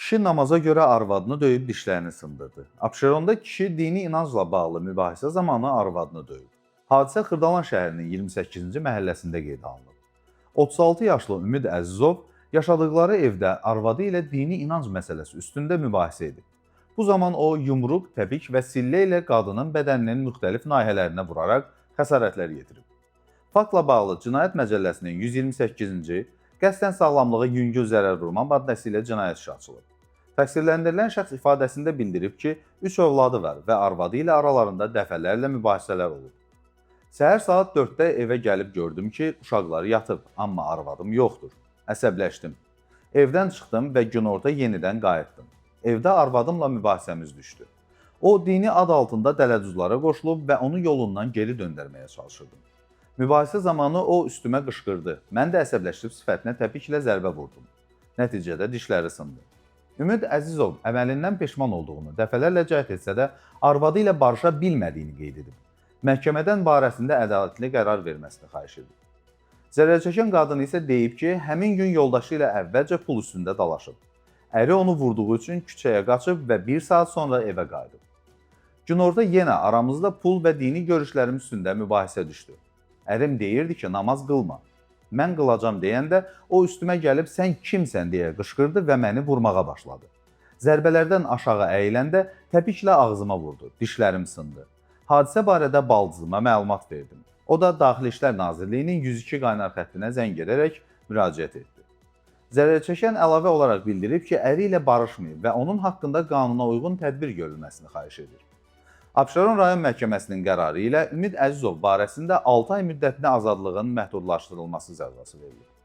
Kişi namaza görə arvadını döyüb dişlərini sındırdı. Abşeronda kişi dini inancla bağlı mübahisə zamanı arvadını döyüb. Hadisə Xırdalan şəhərinin 28-ci məhəlləsində qeydə alınıb. 36 yaşlı Ümid Əzizov yaşadıkları evdə arvadı ilə dini inanc məsələsi üstündə mübahisə edib. Bu zaman o yumruq, təpik və sillə ilə qadının bədəninin müxtəlif nahiyələrinə vuraraq xəsarətlər yetirib. Faktla bağlı Cinayət Məcəlləsinin 128-ci qəsdən sağlamlığa yüngül zərər vurma maddəsi ilə cinayət işi açılıb. Təqsirləndirilən şəxs ifadəsində bildirib ki, 3 övladı var və arvadı ilə aralarında dəfələrlə mübahisələr olub. Səhər saat 4-də evə gəlib gördüm ki, uşaqlar yatıb, amma arvadım yoxdur. Əsəbləşdim. Evdən çıxdım və günorta yenidən qayıtdım. Evdə arvadımla mübahisəmiz düşdü. O, dini ad altında dələduzlara qoşulub və onu yolundan geri döndərməyə çalışırdım. Mübahisə zamanı o üstümə qışqırdı. Mən də əsəbləşib sifətinə təpiklə zərbə vurdum. Nəticədə dişləri sındı. Ümid Əzizov əməlindən peşman olduğunu dəfələrlə cəhd etsə də arvadı ilə barışa bilmədiyini qeyd edib. Məhkəmədən barəsində ədalətli qərar verməsini xahiş edib. Zərərçəkən qadın isə deyib ki, həmin gün yoldaşı ilə əvvəlcə pul üstündə dalaşıb. Əri onu vurduğu üçün küçəyə qaçıb və 1 saat sonra evə qayıdıb. Günorta yenə aramızda pul və dini görüşlərim üstündə mübahisə düşdü. Ərim deyirdi ki, namaz qılma. Mən qılacam deyəndə o üstümə gəlib sən kimsən deyə qışqırdı və məni vurmağa başladı. Zərbələrdən aşağı əyiləndə təpiklə ağzıma vurdu, dişlərim sındı. Hadisə barədə baldızıma məlumat verdim. O da Daxili İşlər Nazirliyinin 102 qaynar xəttinə zəng edərək müraciət etdi. Zərərçəkən əlavə olaraq bildirib ki, əri ilə barışmayıb və onun haqqında qanuna uyğun tədbir görülməsini xahiş edir. Abşeron rayon məhkəməsinin qərarı ilə Ümid Əzizov barəsində 6 ay müddətinə azadlığın məhdudlaşdırılması cəzası verilib.